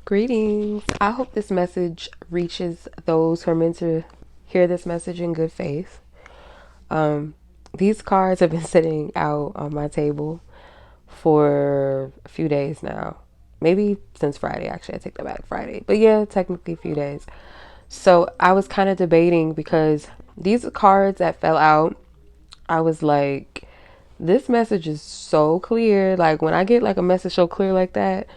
Greetings. I hope this message reaches those who are meant to hear this message in good faith. Um, these cards have been sitting out on my table for a few days now. Maybe since Friday, actually. I take that back, Friday. But yeah, technically a few days. So I was kind of debating because these cards that fell out, I was like, this message is so clear. Like when I get like a message so clear like that,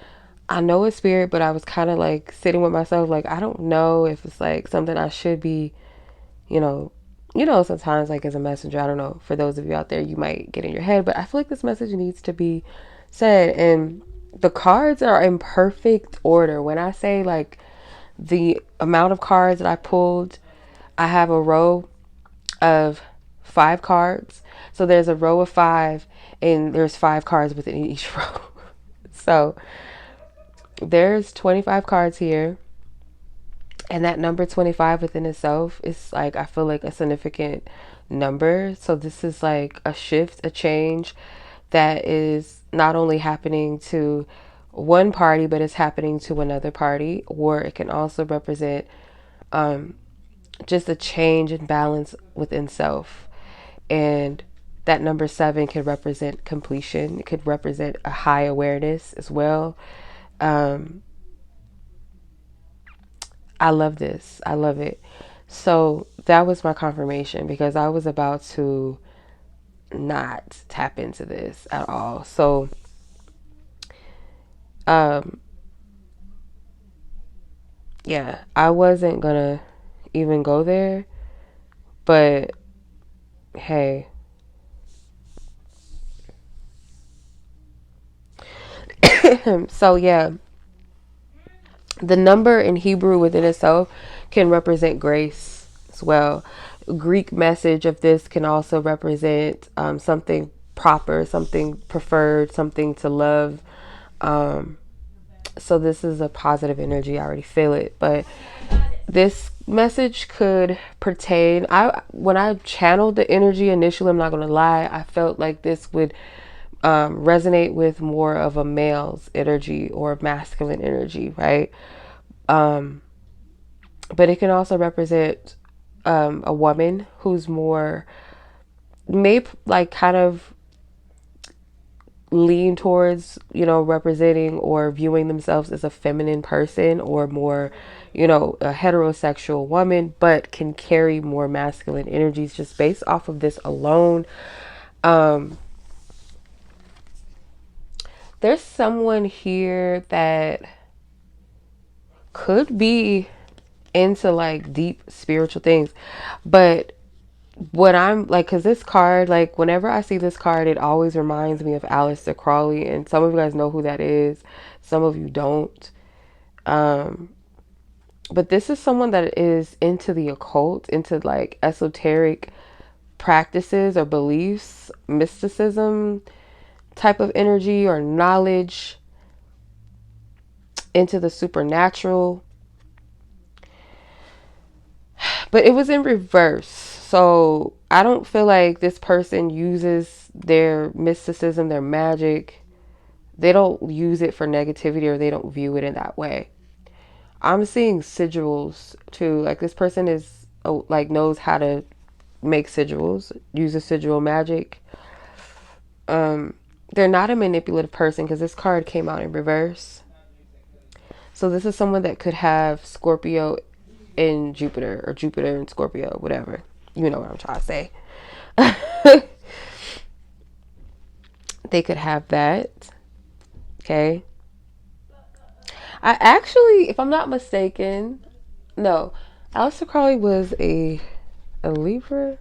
I know it's spirit, but I was kind of like sitting with myself, like, I don't know if it's like something I should be, you know, sometimes like as a messenger, I don't know, for those of you out there, you might get in your head, but I feel like this message needs to be said. And the cards are in perfect order. When I say like the amount of cards that I pulled, I have a row of 5 cards. So there's a row of 5 and there's 5 cards within each row. So there's 25 cards here, and that number 25 within itself is like, I feel like a significant number. So this is like a shift, a change that is not only happening to one party, but it's happening to another party. Or it can also represent just a change in balance within self. And that number 7 could represent completion. It could represent a high awareness as well. I love this. I love it. So that was my confirmation, because I was about to not tap into this at all. So, yeah, I wasn't gonna even go there, but hey. So yeah, the number in Hebrew within itself can represent grace as well. Greek message of this can also represent something proper, something preferred, something to love. So this is a positive energy. I already feel it. But this message could pertain. When I channeled the energy initially, I'm not gonna lie, I felt like this would resonate with more of a male's energy or masculine energy, right? But it can also represent a woman who's more, may like kind of lean towards, representing or viewing themselves as a feminine person, or more, a heterosexual woman, but can carry more masculine energies just based off of this alone. There's someone here that could be into like deep spiritual things, but what I'm like, because this card, like whenever I see this card, it always reminds me of Aleister Crowley, and some of you guys know who that is, some of you don't. But this is someone that is into the occult, into like esoteric practices or beliefs, mysticism type of energy or knowledge, into the supernatural. But it was in reverse. So I don't feel like this person uses their mysticism, their magic. They don't use it for negativity, or they don't view it in that way. I'm seeing sigils too. Like this person is like knows how to make sigils, uses sigil magic. They're not a manipulative person, because this card came out in reverse. So this is someone that could have Scorpio in Jupiter, or Jupiter in Scorpio, whatever. You know what I'm trying to say. They could have that. Okay. I actually, if I'm not mistaken, no, Aleister Crowley was a Libra.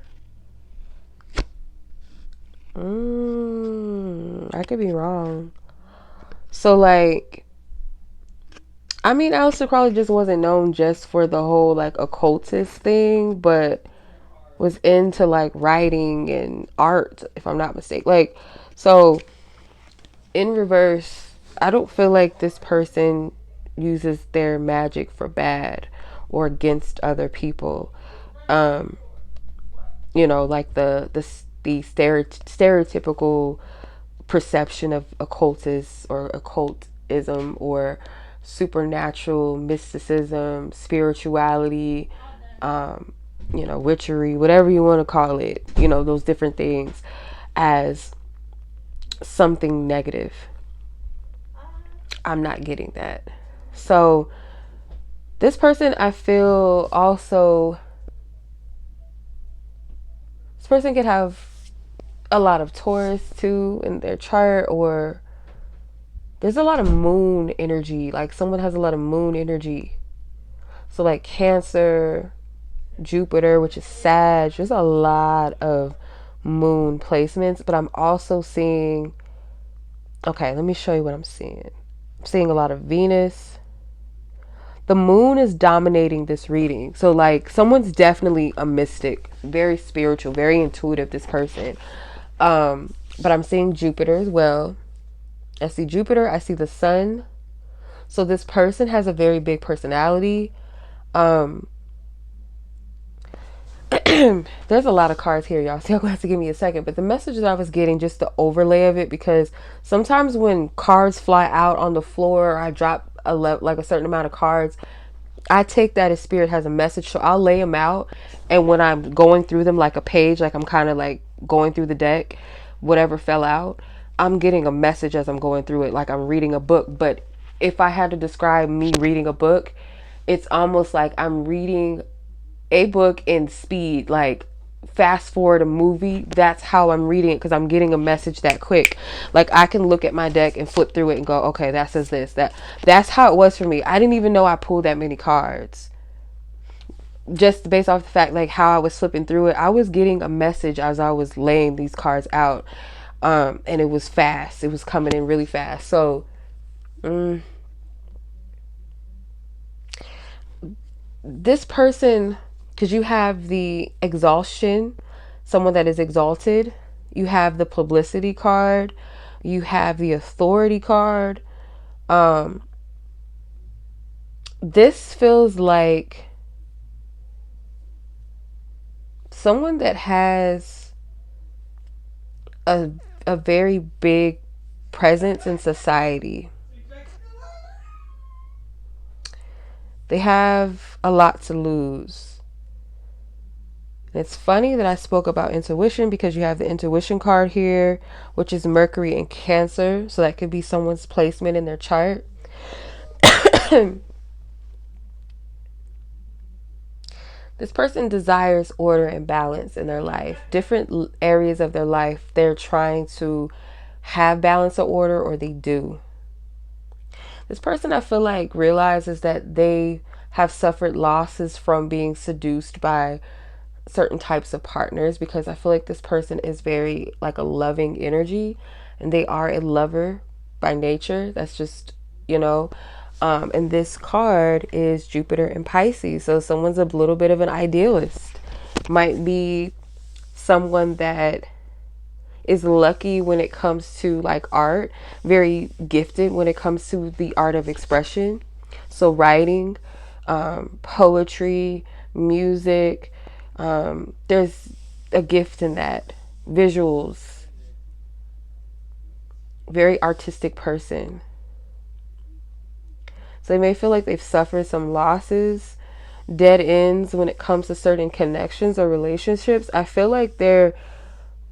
I could be wrong. So like, I mean, Aleister Crowley just wasn't known just for the whole like occultist thing, but was into like writing and art, if I'm not mistaken. Like, so in reverse, I don't feel like this person uses their magic for bad or against other people. Like the stereotypical perception of occultists or occultism, or supernatural, mysticism, spirituality, witchery, whatever you want to call it, those different things, as something negative. I'm not getting that. So this person, I feel also, this person could have a lot of Taurus too in their chart, or there's a lot of moon energy. Like someone has a lot of moon energy. So like Cancer, Jupiter, which is Sag, there's a lot of moon placements. But I'm also seeing, okay, let me show you what I'm seeing. I'm seeing a lot of Venus. The moon is dominating this reading. So like someone's definitely a mystic, very spiritual, very intuitive, this person. But I'm seeing Jupiter as well. I see Jupiter, I see the sun. So this person has a very big personality. There's a lot of cards here, y'all, so y'all gonna have to give me a second. But the message that I was getting, just the overlay of it, because sometimes when cards fly out on the floor, or I drop like a certain amount of cards, I take that as spirit has a message. So I'll lay them out, and when I'm going through them like a page, like I'm kind of like going through the deck, whatever fell out, I'm getting a message as I'm going through it, like I'm reading a book. But if I had to describe me reading a book, it's almost like I'm reading a book in speed, like fast forward a movie. That's how I'm reading it, because I'm getting a message that quick. Like I can look at my deck and flip through it and go, okay, that says this. That's how it was for me. I didn't even know I pulled that many cards, just based off the fact like how I was flipping through it. I was getting a message as I was laying these cards out, and it was fast. It was coming in really fast. So this person, because you have the exhaustion, someone that is exalted, you have the publicity card, you have the authority card. This feels like someone that has a very big presence in society. They have a lot to lose. And it's funny that I spoke about intuition, because you have the intuition card here, which is Mercury and Cancer. So that could be someone's placement in their chart. This person desires order and balance in their life. Different areas of their life, they're trying to have balance or order, or they do. This person, I feel like, realizes that they have suffered losses from being seduced by certain types of partners, because I feel like this person is very like a loving energy, and they are a lover by nature. That's just, and this card is Jupiter and Pisces. So someone's a little bit of an idealist. Might be someone that is lucky when it comes to like art, very gifted when it comes to the art of expression. So writing, poetry, music, there's a gift in that. Visuals, very artistic person. So they may feel like they've suffered some losses, dead ends when it comes to certain connections or relationships. I feel like their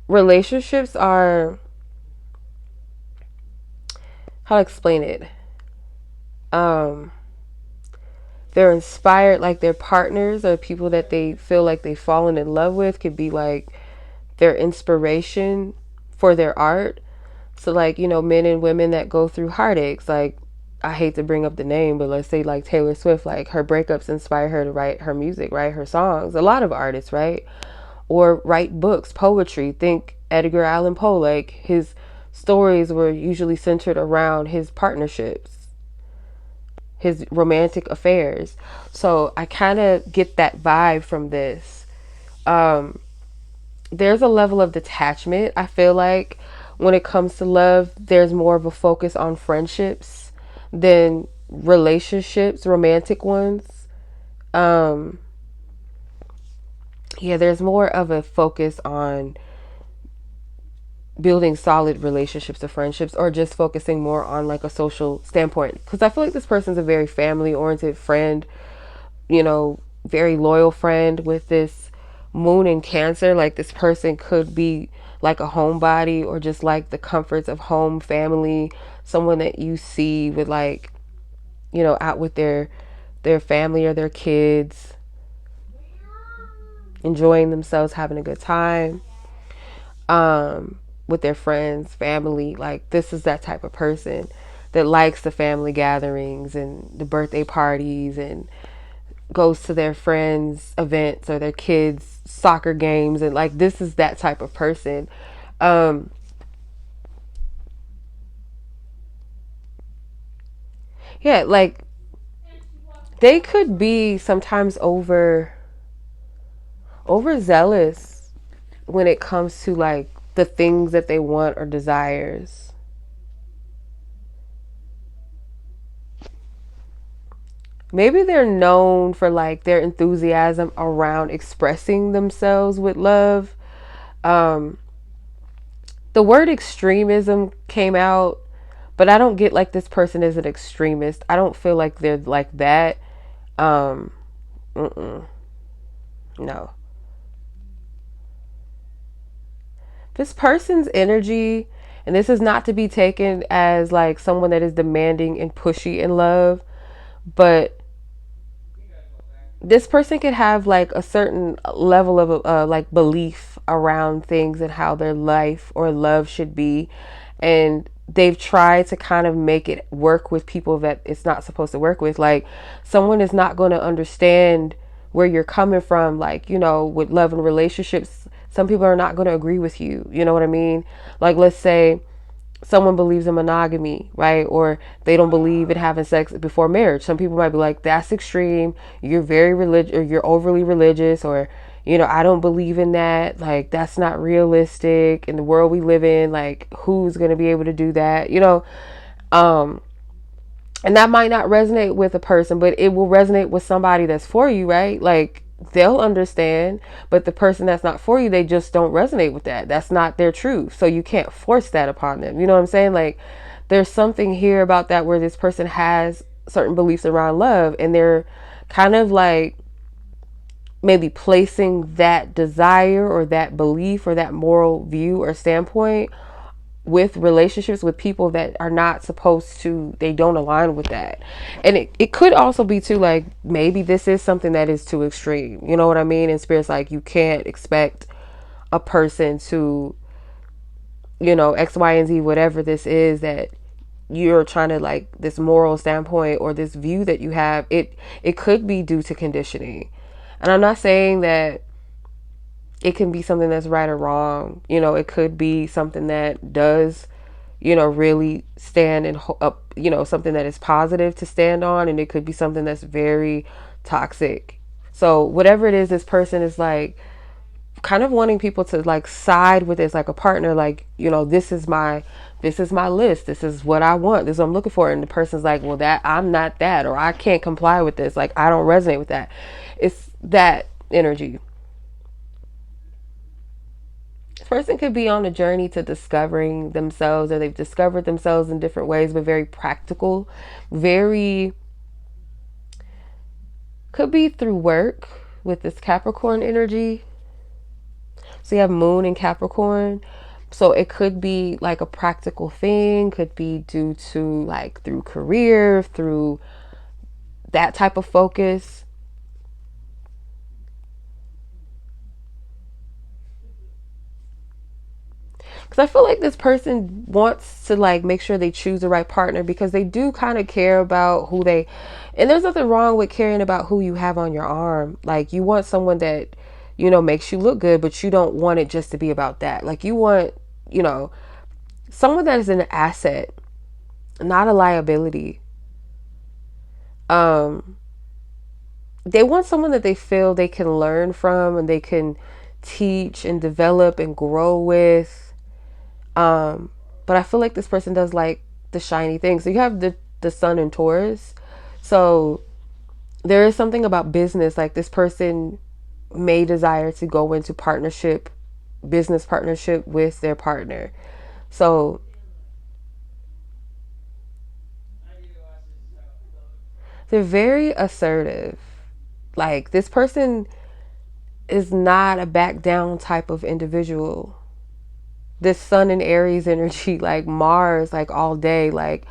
relationships are, how to explain it? They're inspired, like their partners or people that they feel like they've fallen in love with could be like their inspiration for their art. So like, men and women that go through heartaches, like, I hate to bring up the name, but let's say like Taylor Swift, like her breakups inspire her to write her music, write her songs. A lot of artists, right? Or write books, poetry. Think Edgar Allan Poe, like his stories were usually centered around his partnerships, his romantic affairs. So I kind of get that vibe from this. There's a level of detachment. I feel like when it comes to love, there's more of a focus on friendships than relationships, romantic ones. There's more of a focus on building solid relationships or friendships, or just focusing more on like a social standpoint. Because I feel like this person's a very family oriented friend, very loyal friend with this moon in Cancer. Like this person could be like a homebody, or just like the comforts of home, family, someone that you see with like, out with their family or their kids, enjoying themselves, having a good time, with their friends, family. Like this is that type of person that likes the family gatherings and the birthday parties, and goes to their friends' events or their kids' soccer games, and like this is that type of person. Um, yeah, like they could be sometimes overzealous when it comes to like the things that they want or desires. Maybe they're known for like their enthusiasm around expressing themselves with love. Um, the word extremism came out, but I don't get like this person is an extremist. I don't feel like they're like that. Um, mm-mm, no. This person's energy, and this is not to be taken as like someone that is demanding and pushy in love, but this person could have like a certain level of like belief around things and how their life or love should be, and they've tried to kind of make it work with people that it's not supposed to work with. Like someone is not going to understand where you're coming from, like, with love and relationships. Some people are not going to agree with you, you know what I mean? Like let's say someone believes in monogamy, right? Or they don't believe in having sex before marriage. Some people might be like, that's extreme. You're very religious, or you're overly religious, or, I don't believe in that. Like, that's not realistic in the world we live in. Like, who's going to be able to do that? Um, and that might not resonate with a person, but it will resonate with somebody that's for you, right? Like, they'll understand, but the person that's not for you, they just don't resonate with that. That's not their truth. So you can't force that upon them. You know what I'm saying? Like, there's something here about that where this person has certain beliefs around love, and they're kind of like maybe placing that desire or that belief or that moral view or standpoint with relationships with people that are not supposed to, they don't align with that. And it could also be too, like, maybe this is something that is too extreme, you know what I mean? And spirit's like, you can't expect a person to, X, Y, and Z, whatever this is that you're trying to, like, this moral standpoint or this view that you have, it could be due to conditioning. And I'm not saying that it can be something that's right or wrong. It could be something that does, really stand and up, something that is positive to stand on. And it could be something that's very toxic. So whatever it is, this person is like kind of wanting people to like side with this, like a partner, like, this is my list. This is what I want. This is what I'm looking for. And the person's like, well, that I'm not that, or I can't comply with this. Like, I don't resonate with that. It's that energy. This person could be on a journey to discovering themselves, or they've discovered themselves in different ways, but very practical, very, could be through work with this Capricorn energy. So you have moon in Capricorn. So it could be like a practical thing, could be due to like through career, through that type of focus. Because I feel like this person wants to like make sure they choose the right partner, because they do kind of care about who they, and there's nothing wrong with caring about who you have on your arm. Like, you want someone that, makes you look good, but you don't want it just to be about that. Like, you want, you know, someone that is an asset, not a liability. Um, they want someone that they feel they can learn from, and they can teach and develop and grow with. Um, but I feel like this person does like the shiny things. So you have the sun in Taurus. So there is something about business. Like, this person may desire to go into partnership business partnership with their partner. So they're very assertive. Like, this person is not a back down type of individual. This Sun and Aries energy, like Mars, like all day, like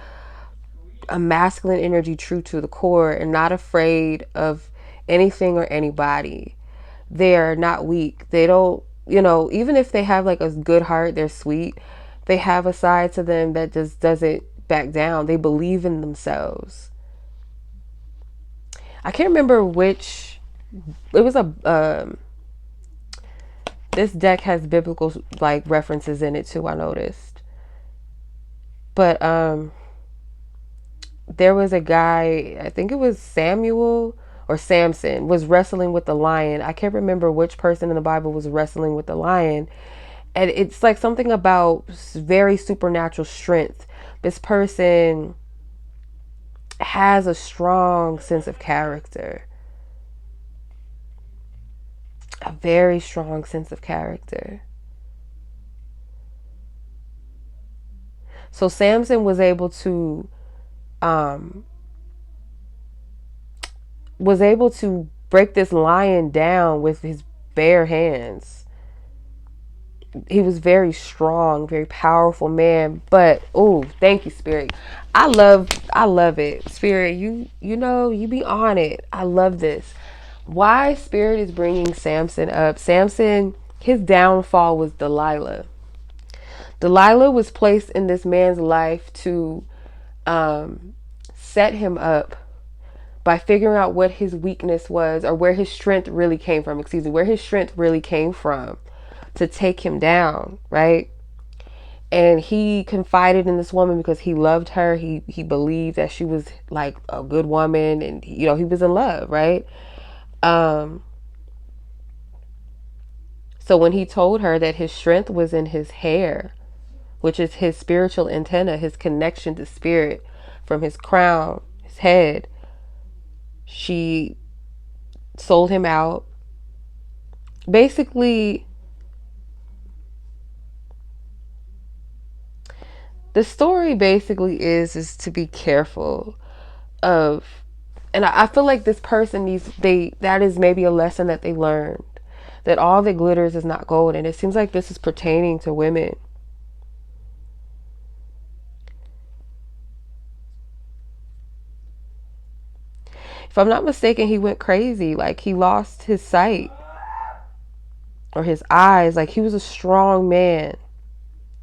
a masculine energy true to the core and not afraid of anything or anybody. They're not weak. They don't, even if they have like a good heart, they're sweet. They have a side to them that just doesn't back down. They believe in themselves. I can't remember which, it was this deck has biblical like references in it too, I noticed. But there was a guy, I think it was Samuel or Samson, was wrestling with the lion. I can't remember which person in the Bible was wrestling with the lion. And it's like something about very supernatural strength. This person has a strong sense of character. A very strong sense of character. So Samson was able to break this lion down with his bare hands. He was very strong, very powerful man. But oh, thank you, Spirit. I love it. Spirit, you be on it. I love this. Why Spirit is bringing Samson up. Samson, his downfall was Delilah. Delilah was placed in this man's life to set him up by figuring out what his weakness was, or where his strength really came from. Where his strength really came from to take him down, right? And he confided in this woman because he loved her. He believed that she was like a good woman, and he was in love, right? So when he told her that his strength was in his hair, which is his spiritual antenna, his connection to spirit from his crown, his head, she sold him out. Basically, the story basically is to be careful of, and I feel like this person that is maybe a lesson that they learned, that all that glitters is not gold. And it seems like this is pertaining to women. If I'm not mistaken, he went crazy. Like, he lost his sight or his eyes. Like, he was a strong man.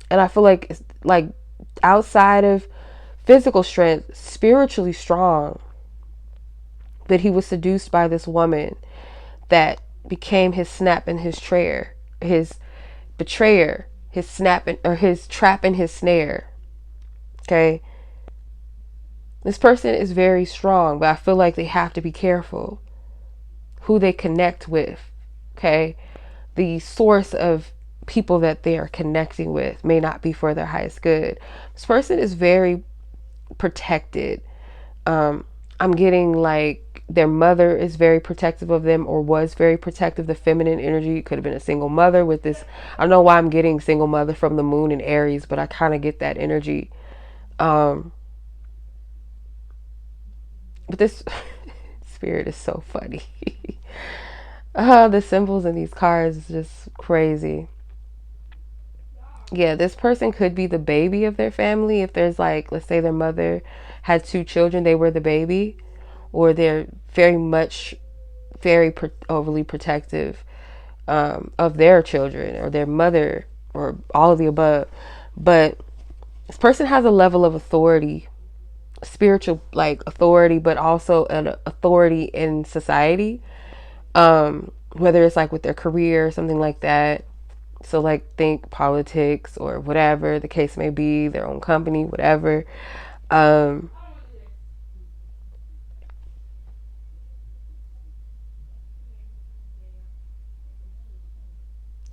And I feel like outside of physical strength, spiritually strong. But he was seduced by this woman that became his snap and his trayer, his betrayer, his his trap and his snare. Okay. This person is very strong, but I feel like they have to be careful who they connect with. Okay. The source of people that they are connecting with may not be for their highest good. This person is very protected. I'm getting like their mother is very protective of them, or was very protective. The feminine energy could have been a single mother with this. I don't know why I'm getting single mother from the moon in Aries, but I kind of get that energy. But this Spirit is so funny. The symbols in these cards is just crazy. Yeah, this person could be the baby of their family. If there's like, let's say their mother had 2 children, they were the baby, or they're very overly protective of their children or their mother, or all of the above. But this person has a level of authority, spiritual like authority, but also an authority in society, whether it's like with their career or something like that. So like, think politics or whatever the case may be, their own company, whatever.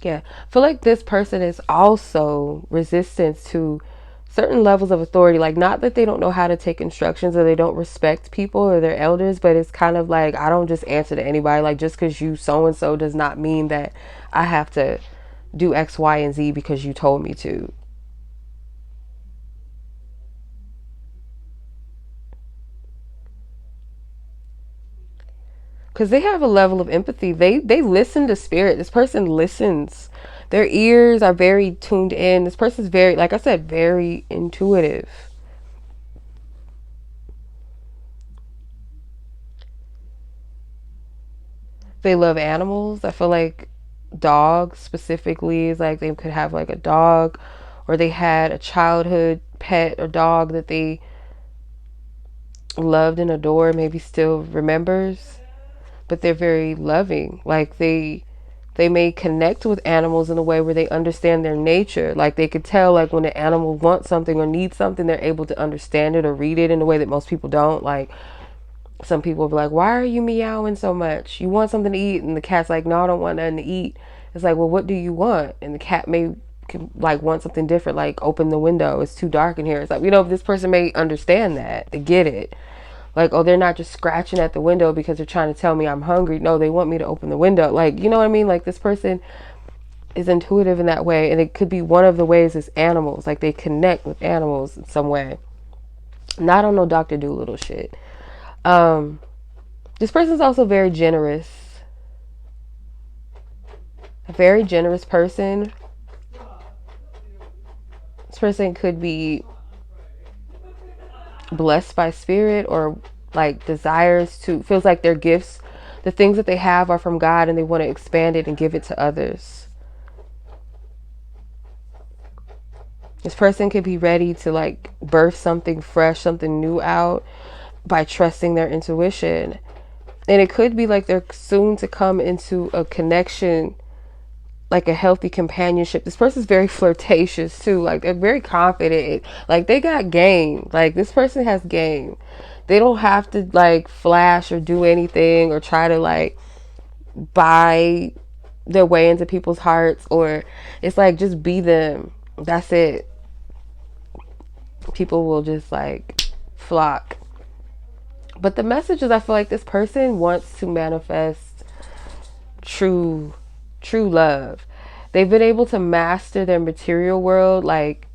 Yeah, I feel like this person is also resistant to certain levels of authority. Like, not that they don't know how to take instructions or they don't respect people or their elders, but it's kind of like, I don't just answer to anybody. Like, just because you so and so does not mean that I have to do X, Y, and Z because you told me to. Because they have a level of empathy. They listen to spirit. This person listens. Their ears are very tuned in. This person's very, like I said, very intuitive. They love animals. I feel like dogs specifically is like they could have like a dog, or they had a childhood pet or dog that they loved and adored, maybe still remembers, but they're very loving. Like they may connect with animals in a way where they understand their nature. Like they could tell, like when an animal wants something or needs something, they're able to understand it or read it in a way that most people don't. Like some people will be like, why are you meowing so much? You want something to eat? And the cat's like, no, I don't want nothing to eat. It's like, well, what do you want? And the cat may like want something different, like open the window, it's too dark in here. It's like, this person may understand that, they get it. Like, oh, they're not just scratching at the window because they're trying to tell me I'm hungry. No, they want me to open the window. Like, you know what I mean? Like, this person is intuitive in that way. And it could be one of the ways is animals. Like, they connect with animals in some way. Not on no Dr. Dolittle shit. This person's also very generous. A very generous person. This person could be blessed by spirit, or like desires to, feels like their gifts, the things that they have are from God and they want to expand it and give it to others. This person could be ready to like birth something fresh, something new out by trusting their intuition. And it could be like they're soon to come into a connection, like a healthy companionship. This person's very flirtatious too. Like they're very confident. Like they got game. Like this person has game. They don't have to like flash or do anything or try to like buy their way into people's hearts, or it's like just be them. That's it. People will just like flock. But the message is, I feel like this person wants to manifest true love. They've been able to master their material world, like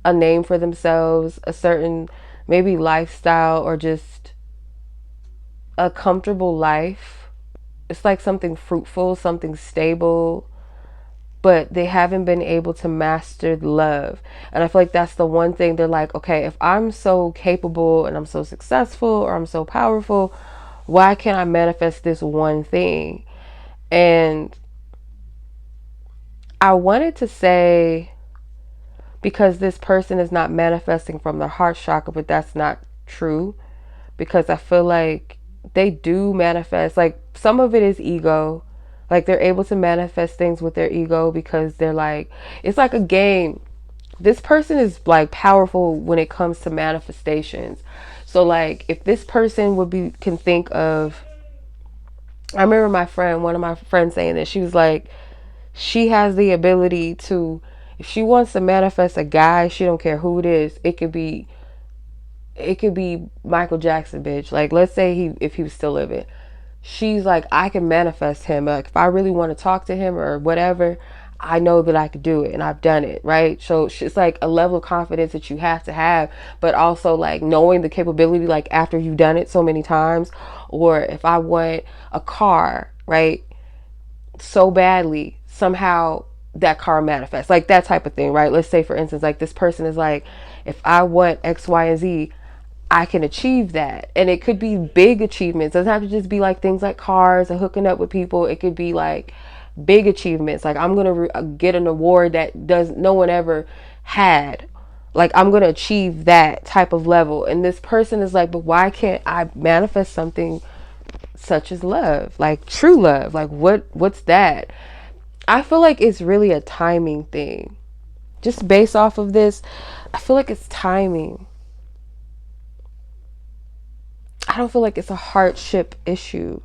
a name for themselves, a certain maybe lifestyle, or just a comfortable life. It's like something fruitful, something stable, but they haven't been able to master love. And I feel like that's the one thing they're like, okay, if I'm so capable and I'm so successful or I'm so powerful, why can't I manifest this one thing? And I wanted to say, because this person is not manifesting from their heart chakra, but that's not true, because I feel like they do manifest. Like some of it is ego. Like they're able to manifest things with their ego because they're like, it's like a game. This person is like powerful when it comes to manifestations. So like if this person can think of, I remember one of my friends saying this. She was like, she has the ability to, if she wants to manifest a guy, she don't care who it is. It could be Michael Jackson, bitch. Like, let's say if he was still living. She's like, I can manifest him. Like, if I really want to talk to him or whatever, I know that I could do it, and I've done it, right? So it's like a level of confidence that you have to have, but also like knowing the capability, like after you've done it so many times. Or if I want a car, right, so badly, somehow that car manifests, like that type of thing, right? Let's say for instance, like this person is like, if I want X, Y, and Z, I can achieve that. And it could be big achievements. It doesn't have to just be like things like cars and hooking up with people. It could be like big achievements. Like I'm going to get an award that no one ever had. Like I'm going to achieve that type of level. And this person is like, but why can't I manifest something such as love? Like true love. Like what's that? I feel like it's really a timing thing. Just based off of this, I feel like it's timing. I don't feel like it's a hardship issue.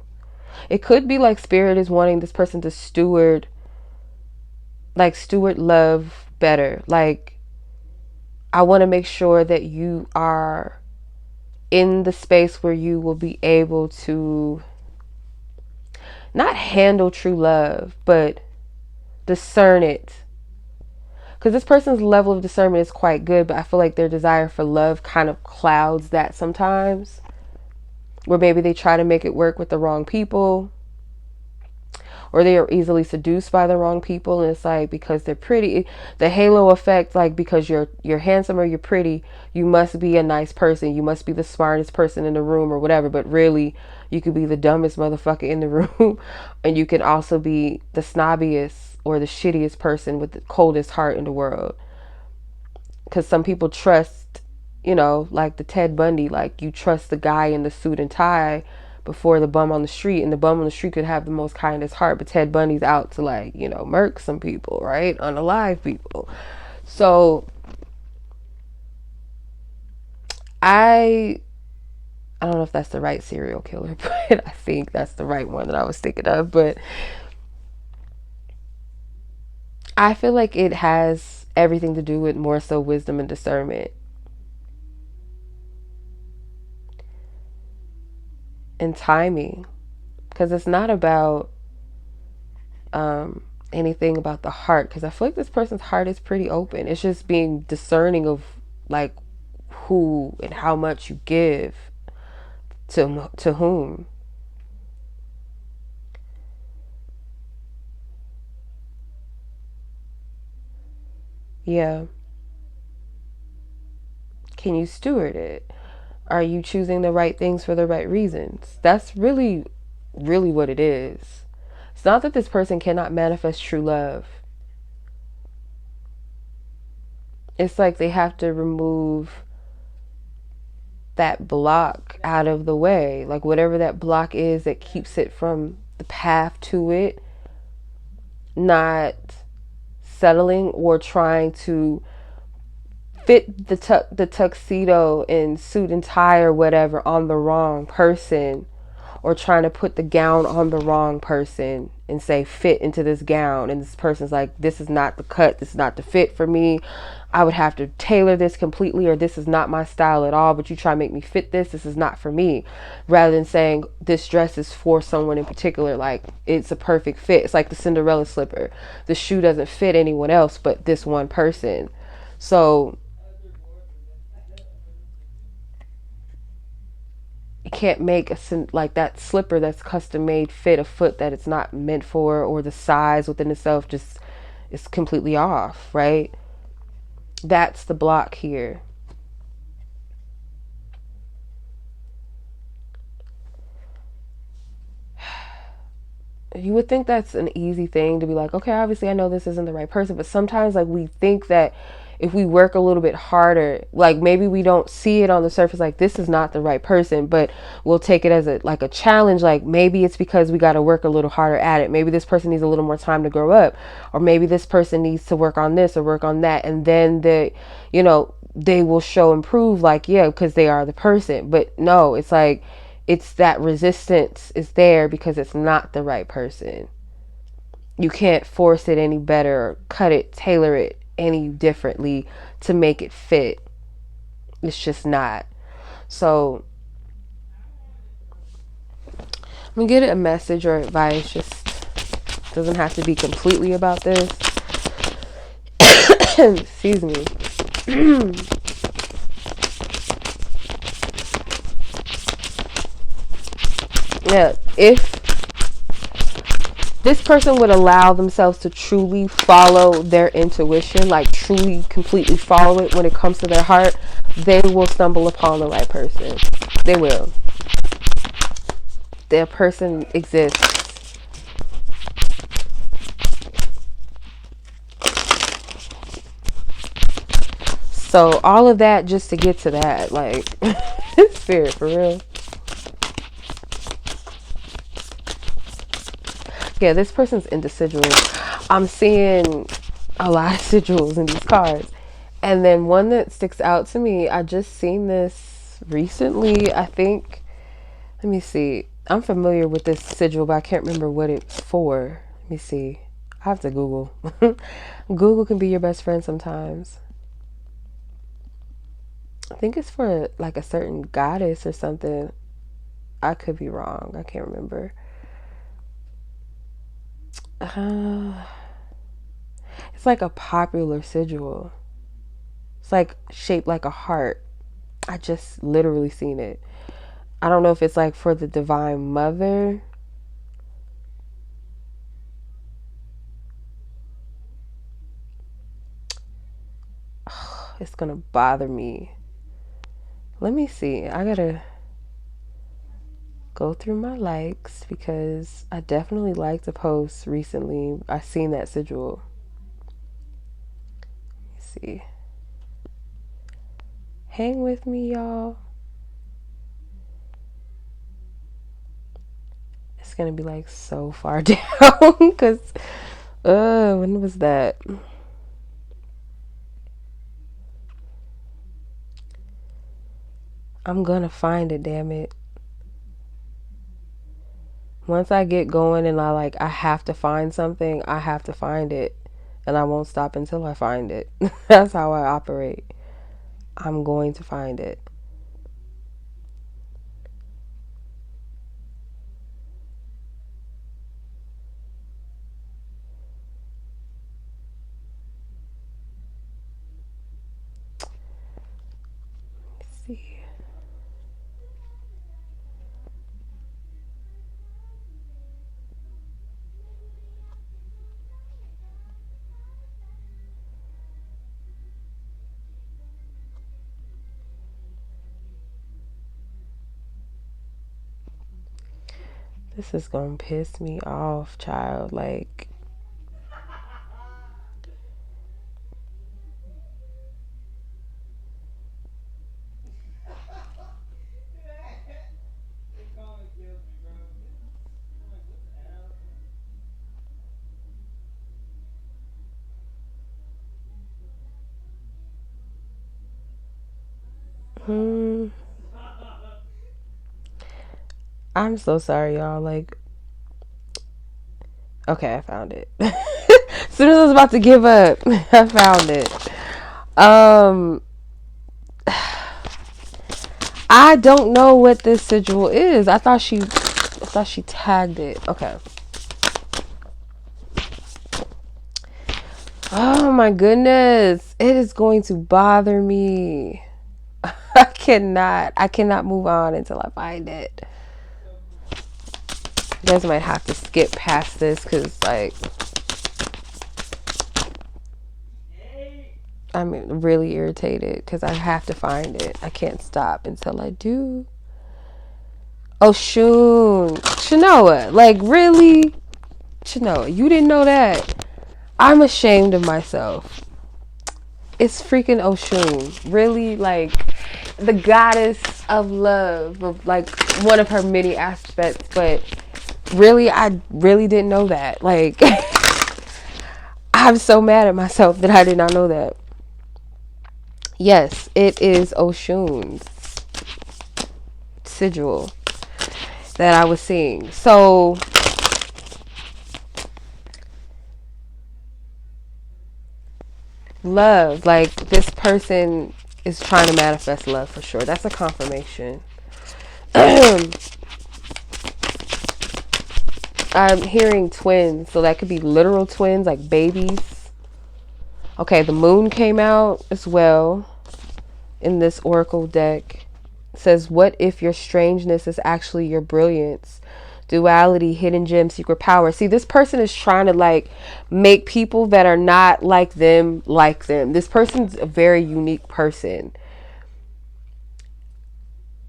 It could be like spirit is wanting this person to steward love better. Like, I want to make sure that you are in the space where you will be able to not handle true love, but discern it. Because this person's level of discernment is quite good, but I feel like their desire for love kind of clouds that sometimes. Where maybe they try to make it work with the wrong people, or they are easily seduced by the wrong people, and it's like because they're pretty, the halo effect, like because you're handsome or you're pretty, you must be a nice person, you must be the smartest person in the room or whatever, but really you could be the dumbest motherfucker in the room and you can also be the snobbiest or the shittiest person with the coldest heart in the world. Because some people trust, like the Ted Bundy, like you trust the guy in the suit and tie before the bum on the street, and the bum on the street could have the most kindest heart, but Ted Bundy's out to murk some people, right? Unalive people. So I don't know if that's the right serial killer, but I think that's the right one that I was thinking of. But I feel like it has everything to do with more so wisdom and discernment. And timing, because it's not about anything about the heart, because I feel like this person's heart is pretty open. It's just being discerning of like who and how much you give to whom. Yeah. Can you steward it? Are you choosing the right things for the right reasons? That's really, really what it is. It's not that this person cannot manifest true love. It's like they have to remove that block out of the way. Like whatever that block is that keeps it from the path to it, not settling or trying to fit the tuxedo and suit and tie or whatever on the wrong person, or trying to put the gown on the wrong person and say fit into this gown, and this person's like, this is not the cut, this is not the fit for me, I would have to tailor this completely, or this is not my style at all, but you try to make me fit this is not for me, rather than saying this dress is for someone in particular, like it's a perfect fit. It's like the Cinderella slipper, the shoe doesn't fit anyone else but this one person. So you can't make like that slipper that's custom made fit a foot that it's not meant for, or the size within itself just is completely off, right? That's the block here. You would think that's an easy thing to be like, okay, obviously I know this isn't the right person, but sometimes like we think that if we work a little bit harder, like maybe we don't see it on the surface like this is not the right person, but we'll take it as a challenge. Like maybe it's because we got to work a little harder at it. Maybe this person needs a little more time to grow up, or maybe this person needs to work on this or work on that, and then they will show improve, like, yeah, because they are the person. But no, it's like it's that resistance is there because it's not the right person. You can't force it any better, or cut it, tailor it any differently to make it fit. It's just not. So I'm gonna get a message or advice, just doesn't have to be completely about this. Excuse me. Yeah, if this person would allow themselves to truly follow their intuition, like truly completely follow it when it comes to their heart, they will stumble upon the right person. They will. Their person exists. So all of that just to get to that, like, spirit, for real. Yeah, this person's into sigils. I'm seeing a lot of sigils in these cards. And then one that sticks out to me, I just seen this recently, I think. Let me see. I'm familiar with this sigil, but I can't remember what it's for. Let me see. I have to Google. Google can be your best friend sometimes. I think it's for like a certain goddess or something. I could be wrong. I can't remember. It's like a popular sigil. It's like shaped like a heart. I just literally seen it. I don't know if it's like for the Divine Mother. It's gonna bother me. Let me see. I gotta go through my likes because I definitely liked a post recently. I seen that sigil. Let's see. Hang with me, y'all. It's gonna be like so far down because when was that? I'm gonna find it, damn it. Once I get going and I have to find something, I have to find it. And I won't stop until I find it. That's how I operate. I'm going to find it. Let's see. This is gonna piss me off, child. Like, I'm so sorry, y'all. Like, okay, I found it. As soon as I was about to give up, I found it. I don't know what this sigil is. I thought she tagged it. Okay. Oh my goodness. It is going to bother me. I cannot move on until I find it. You guys might have to skip past this because, like, I'm really irritated because I have to find it. I can't stop until I do. Oh, Chenoa. Like, really? Chenoa, you didn't know that? I'm ashamed of myself. It's freaking Oshun. Really, like, the goddess of love, of like one of her many aspects, but really, I really didn't know that. Like, I'm so mad at myself that I did not know that. Yes, it is Oshun's sigil that I was seeing. So, love, like, this person is trying to manifest love for sure. That's a confirmation. I'm hearing twins, so that could be literal twins, like babies. Okay, the moon came out as well in this oracle deck. It says, what if your strangeness is actually your brilliance? Duality, hidden gem, secret power. See, this person is trying to, like, make people that are not like them like them. This person's a very unique person.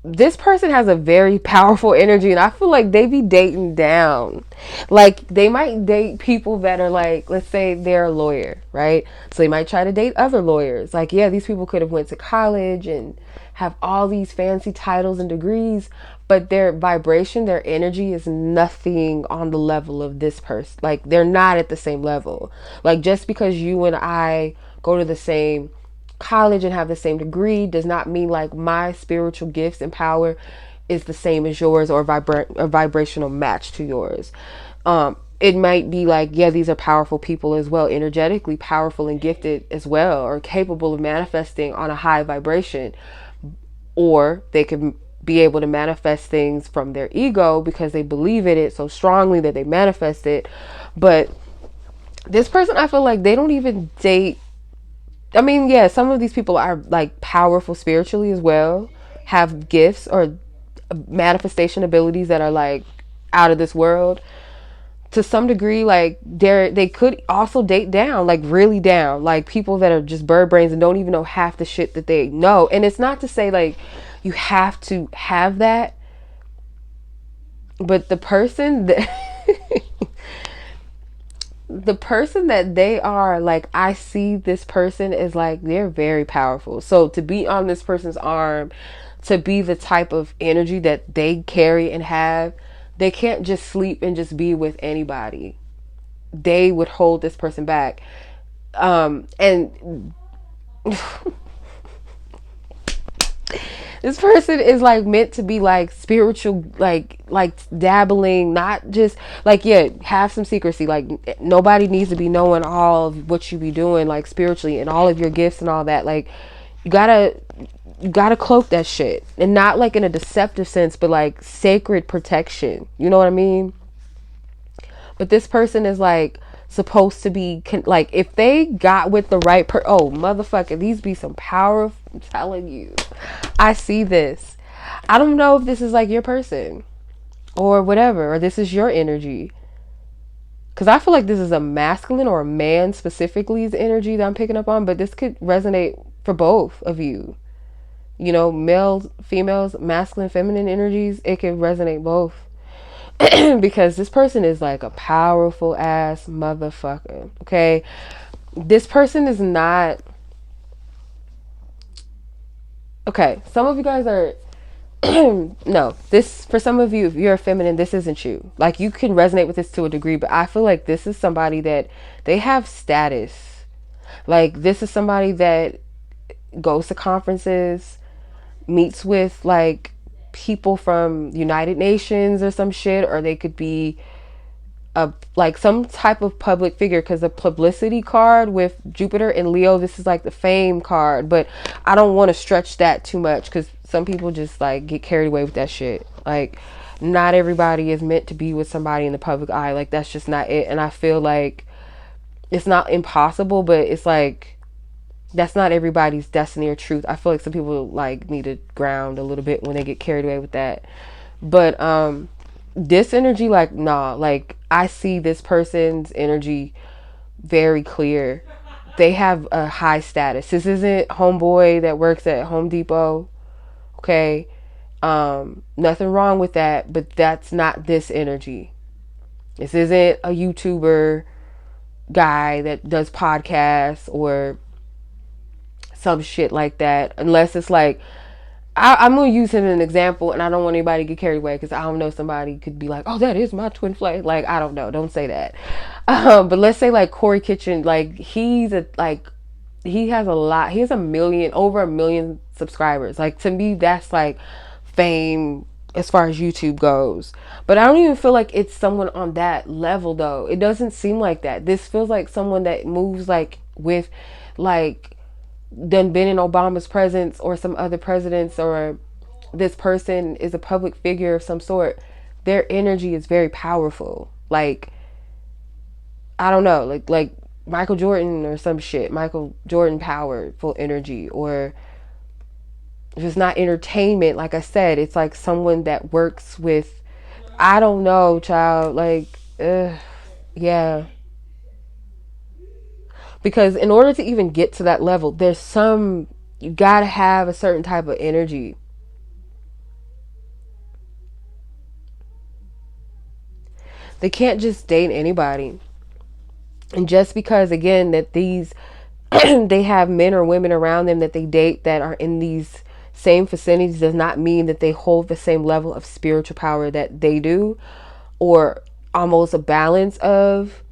This person has a very powerful energy, and I feel like they be dating down. Like, they might date people that are like, let's say they're a lawyer, right? So they might try to date other lawyers. Like, yeah, these people could have went to college and have all these fancy titles and degrees, but their vibration, their energy is nothing on the level of this person. Like, they're not at the same level. Like, just because you and I go to the same college and have the same degree does not mean like my spiritual gifts and power is the same as yours or a vibrational match to yours. It might be like, yeah, these are powerful people as well, energetically powerful and gifted as well, or capable of manifesting on a high vibration, or they could be able to manifest things from their ego because they believe in it so strongly that they manifest it. But This person, I feel like they don't even date. I mean, yeah, some of these people are like powerful spiritually as well, have gifts or manifestation abilities that are like out of this world. To some degree, like they could also date down, like really down, like people that are just bird brains and don't even know half the shit that they know. And it's not to say like you have to have that, but the person that the person that they are, like, I see this person as like they're very powerful. So to be on this person's arm, to be the type of energy that they carry and have, they can't just sleep and just be with anybody. They would hold this person back. And this person is like meant to be like spiritual, like dabbling, not just like, yeah, have some secrecy. Like nobody needs to be knowing all of what you be doing, like spiritually, and all of your gifts and all that. Like you gotta cloak that shit, and not like in a deceptive sense, but like sacred protection. You know what I mean? But this person is like supposed to be like, if they got with the right oh motherfucker, these be some power. I'm telling you, I see this. I don't know if this is like your person or whatever, or this is your energy, because I feel like this is a masculine or a man specifically's energy that I'm picking up on, but this could resonate for both of you. You know, males, females, masculine, feminine energies, it could resonate both. Because this person is like a powerful ass motherfucker. Okay, this person is not okay. Some of you guys are no, this, for some of you, if you're feminine, this isn't you. Like you can resonate with this to a degree, but I feel like this is somebody that they have status. Like this is somebody that goes to conferences, meets with like people from United Nations or some shit, or they could be a like some type of public figure, because the publicity card with Jupiter and Leo, this is like the fame card, but I don't want to stretch that too much because some people just like get carried away with that shit. Like not everybody is meant to be with somebody in the public eye. Like that's just not it. And I feel like it's not impossible, but it's like that's not everybody's destiny or truth. I feel like some people like need to ground a little bit when they get carried away with that. But this energy, like, nah, like I see this person's energy very clear. They have a high status. This isn't homeboy that works at Home Depot. Okay. Nothing wrong with that, but that's not this energy. This isn't a YouTuber guy that does podcasts or some shit like that, unless it's like I'm gonna use him as an example, and I don't want anybody to get carried away because I don't know, somebody could be like, oh, that is my twin flame. Like I don't know, don't say that. But let's say like Corey Kitchen, like he's a like he has a lot, he has over a million subscribers. Like to me that's like fame as far as YouTube goes. But I don't even feel like it's someone on that level though. It doesn't seem like that. This feels like someone that moves like with like done been in Obama's presence or some other presidents, or this person is a public figure of some sort. Their energy is very powerful. Like I don't know, like Michael Jordan or some shit. Michael Jordan powerful energy. Or if it's not entertainment, like I said, it's like someone that works with, I don't know, child, like yeah. Because in order to even get to that level, you gotta have a certain type of energy. They can't just date anybody. And just because, again, that these they have men or women around them that they date that are in these same vicinities does not mean that they hold the same level of spiritual power that they do, or almost a balance of,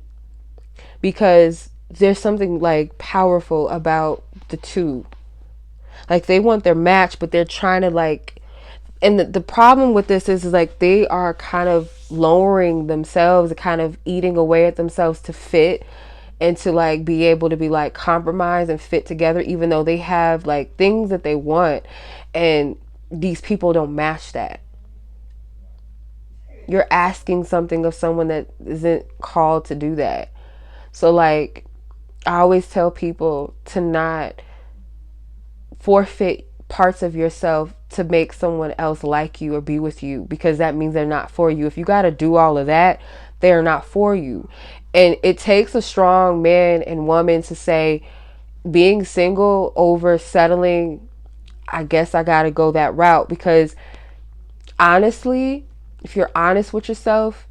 because there's something like powerful about the two. Like they want their match, but they're trying to like, and the problem with this is like they are kind of lowering themselves, kind of eating away at themselves to fit and to like be able to be like compromise and fit together, even though they have like things that they want, and these people don't match that. You're asking something of someone that isn't called to do that. So like, I always tell people to not forfeit parts of yourself to make someone else like you or be with you, because that means they're not for you. If you got to do all of that, they're not for you. And it takes a strong man and woman to say, being single over settling, I guess I got to go that route. Because honestly, if you're honest with yourself,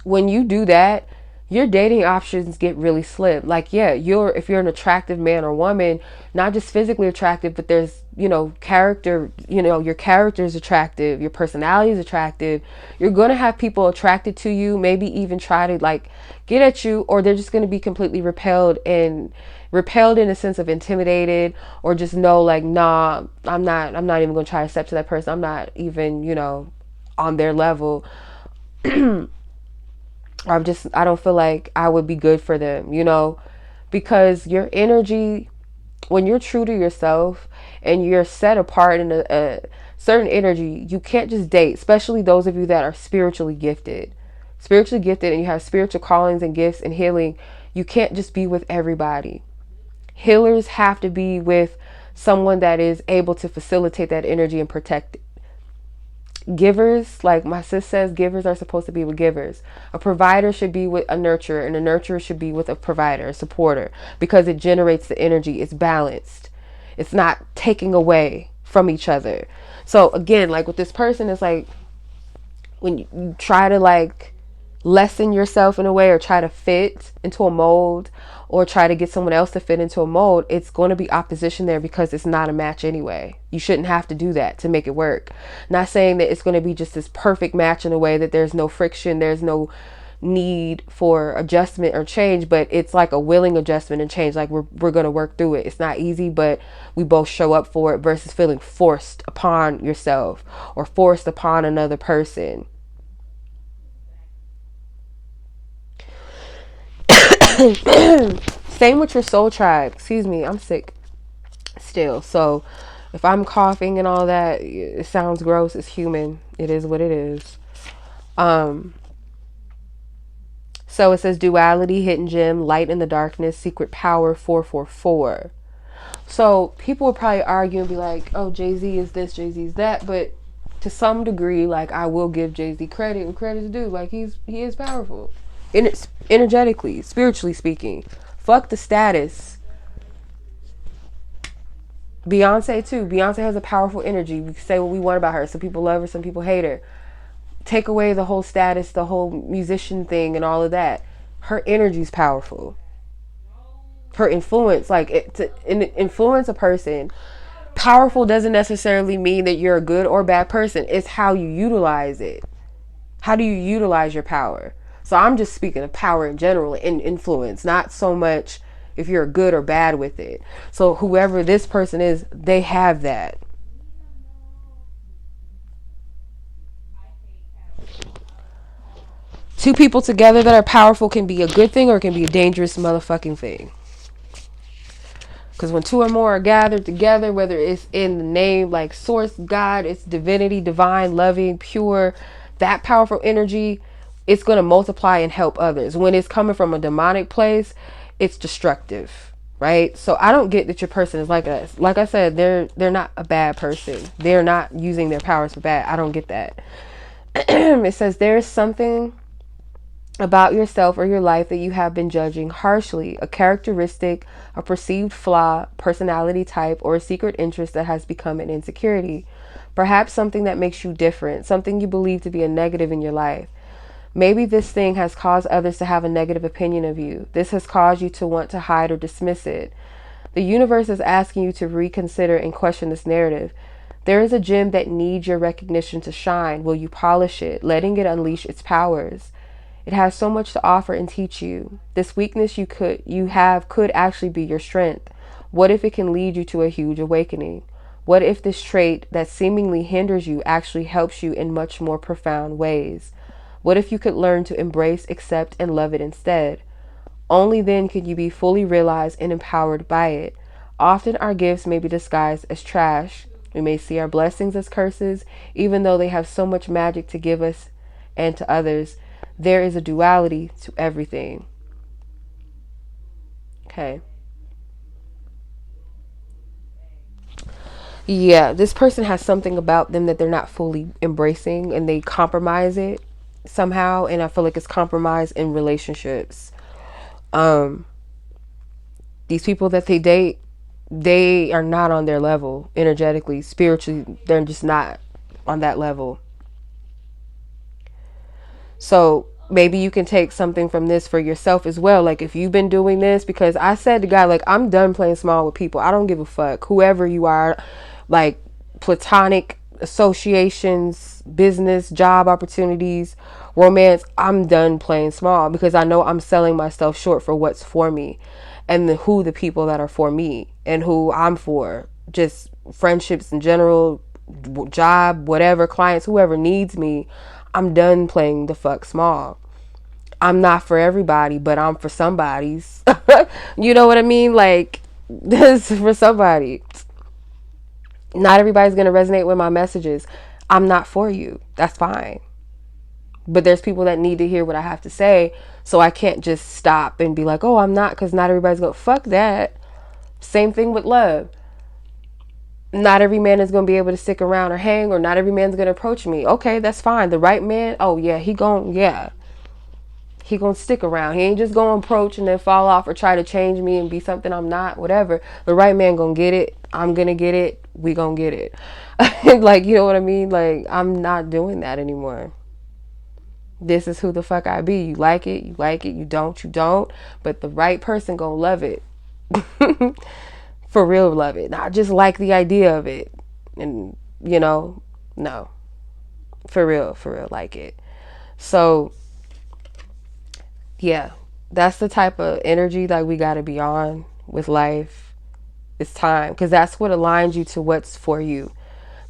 when you do that, your dating options get really slim. Like, yeah, if you're an attractive man or woman, not just physically attractive, but there's, character, your character is attractive, your personality is attractive. You're going to have people attracted to you, maybe even try to like get at you, or they're just going to be completely repelled in a sense of intimidated, or just know like, nah, I'm not even going to try to step to that person. I'm not even, on their level. I don't feel like I would be good for them, because your energy, when you're true to yourself and you're set apart in a certain energy, you can't just date, especially those of you that are spiritually gifted, and you have spiritual callings and gifts and healing. You can't just be with everybody. Healers have to be with someone that is able to facilitate that energy and protect it. Givers, like my sis says, givers are supposed to be with givers. A provider should be with a nurturer, and a nurturer should be with a provider, a supporter, because it generates the energy. It's balanced. It's not taking away from each other. So again, like with this person, it's like when you try to like lessen yourself in a way, or try to fit into a mold, or try to get someone else to fit into a mold, it's going to be opposition there, because it's not a match anyway. You shouldn't have to do that to make it work. Not saying that it's going to be just this perfect match in a way that there's no friction, there's no need for adjustment or change, but it's like a willing adjustment and change. Like we're going to work through it. It's not easy, but we both show up for it, versus feeling forced upon yourself or forced upon another person. Same with your soul tribe. Excuse me, I'm sick still. So if I'm coughing and all that, it sounds gross. It's human. It is what it is. So it says duality, hidden gem, light in the darkness, secret power, 444. So people would probably argue and be like, oh, Jay-Z is this, Jay-Z is that. But to some degree, like, I will give Jay-Z credit and credit is due. Like, he is powerful. Energetically, spiritually speaking. Fuck the status. Beyonce too. Beyonce has a powerful energy. We can say what we want about her. Some people love her, some people hate her. Take away the whole status, the whole musician thing and all of that. Her energy is powerful. Her influence, like to influence a person, powerful doesn't necessarily mean that you're a good or bad person. It's how you utilize it. How do you utilize your power? So I'm just speaking of power in general and influence, not so much if you're good or bad with it. So whoever this person is, they have that. Two people together that are powerful can be a good thing or it can be a dangerous motherfucking thing. Because when two or more are gathered together, whether it's in the name like source, God, it's divinity, divine, loving, pure, that powerful energy, it's going to multiply and help others. When it's coming from a demonic place, it's destructive, right? So I don't get that your person is like us. Like I said, they're not a bad person. They're not using their powers for bad. I don't get that. It says there's something about yourself or your life that you have been judging harshly, a characteristic, a perceived flaw, personality type, or a secret interest that has become an insecurity. Perhaps something that makes you different, something you believe to be a negative in your life. Maybe this thing has caused others to have a negative opinion of you. This has caused you to want to hide or dismiss it. The universe is asking you to reconsider and question this narrative. There is a gem that needs your recognition to shine. Will you polish it, letting it unleash its powers? It has so much to offer and teach you. This weakness you have could actually be your strength. What if it can lead you to a huge awakening? What if this trait that seemingly hinders you actually helps you in much more profound ways? What if you could learn to embrace, accept, and love it instead? Only then can you be fully realized and empowered by it. Often our gifts may be disguised as trash. We may see our blessings as curses, even though they have so much magic to give us and to others. There is a duality to everything. Okay. Yeah, this person has something about them that they're not fully embracing, and they compromise it somehow, and I feel like it's compromise in relationships. Um these people that they date, they are not on their level energetically, spiritually, they're just not on that level. So maybe you can take something from this for yourself as well. Like if you've been doing this, because I said to God, like, I'm done playing small with people. I don't give a fuck. Whoever you are, like platonic associations, business, job opportunities, romance, I'm done playing small because I know I'm selling myself short for what's for me and who the people that are for me and who I'm for. Just friendships in general, job, whatever, clients, whoever needs me. I'm done playing the fuck small. I'm not for everybody, but I'm for somebody's. You know what I mean? Like, this is for somebody. Not everybody's going to resonate with my messages. I'm not for you. That's fine. But there's people that need to hear what I have to say. So I can't just stop and be like, oh, I'm not, because not everybody's going to. Fuck that. Same thing with love. Not every man is going to be able to stick around or hang, or not every man's going to approach me. Okay, that's fine. The right man, oh yeah, he gonna stick around. He ain't just gonna approach and then fall off or try to change me and be something I'm not, whatever. The right man gonna get it. I'm gonna get it. We gonna get it. Like, you know what I mean? Like, I'm not doing that anymore. This is who the fuck I be. You like it, you like it. You don't. But the right person gonna love it. For real, love it. Not just like the idea of it. And, no. For real, like it. So, yeah, that's the type of energy that we got to be on with life. It's time, because that's what aligns you to what's for you.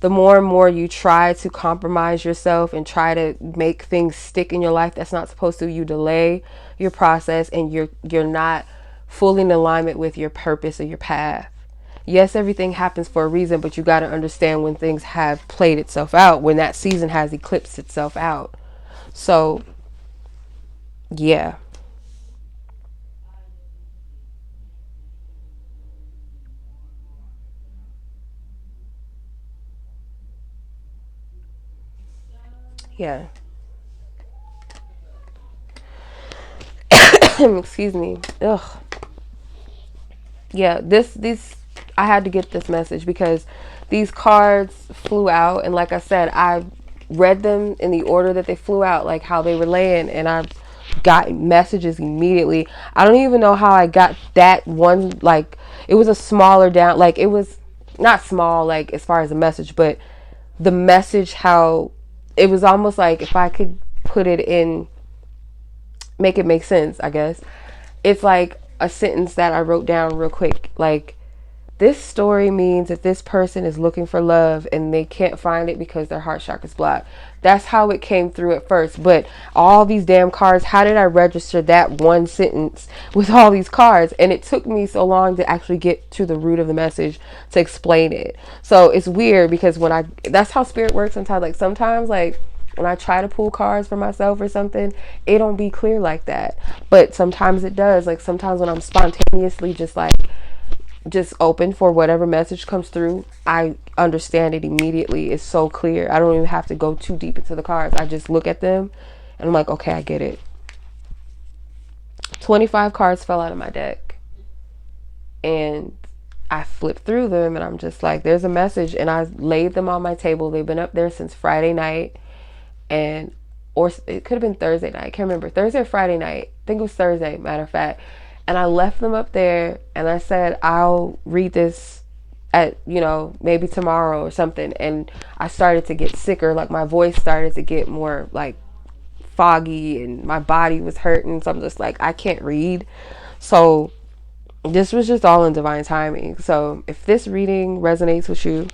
The more and more you try to compromise yourself and try to make things stick in your life that's not supposed to, you delay your process, and you're not fully in alignment with your purpose or your path. Yes, everything happens for a reason, but you got to understand when things have played itself out, when that season has eclipsed itself out. So, yeah. Yeah. Excuse me. Ugh. Yeah, this I had to get this message because these cards flew out, and like I said, I read them in the order that they flew out, like how they were laying, and I got messages immediately. I don't even know how I got that one. Like, it was a smaller down, like it was not small like as far as a message, but the message, how it was almost like, if I could put it in, make it make sense, I guess. It's like a sentence that I wrote down real quick. Like, this story means that this person is looking for love and they can't find it because their heart chakra's blocked. That's how it came through at first. But all these damn cards, how did I register that one sentence with all these cards? And it took me so long to actually get to the root of the message to explain it. So it's weird because that's how spirit works sometimes. Like, sometimes, like, when I try to pull cards for myself or something, it don't be clear like that. But sometimes it does. Like, sometimes when I'm spontaneously just open for whatever message comes through, I understand it immediately. It's so clear. I don't even have to go too deep into the cards. I just look at them and I'm like, okay, I get it. 25 cards fell out of my deck, and I flipped through them and I'm just like, there's a message, and I laid them on my table. They've been up there since Friday night, and or it could have been Thursday night. I can't remember. Thursday or Friday night. I think it was Thursday, matter of fact. And I left them up there and I said, I'll read this at, maybe tomorrow or something. And I started to get sicker. Like, my voice started to get more like foggy and my body was hurting. So I'm just like, I can't read. So this was just all in divine timing. So if this reading resonates with you,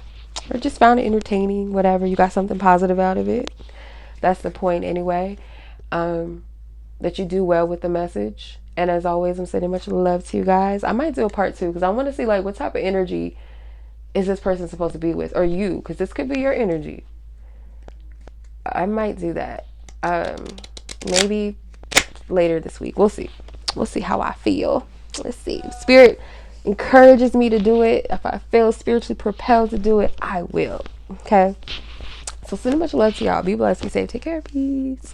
or just found it entertaining, whatever, you got something positive out of it, that's the point anyway. That you do well with the message. And as always, I'm sending much love to you guys. I might do a part 2 because I want to see, like, what type of energy is this person supposed to be with, or you, because this could be your energy. I might do that. Maybe later this week. We'll see how I feel. Let's see. Spirit encourages me to do it. If I feel spiritually propelled to do it, I will. Okay. So sending much love to y'all. Be blessed. Be safe. Take care. Peace.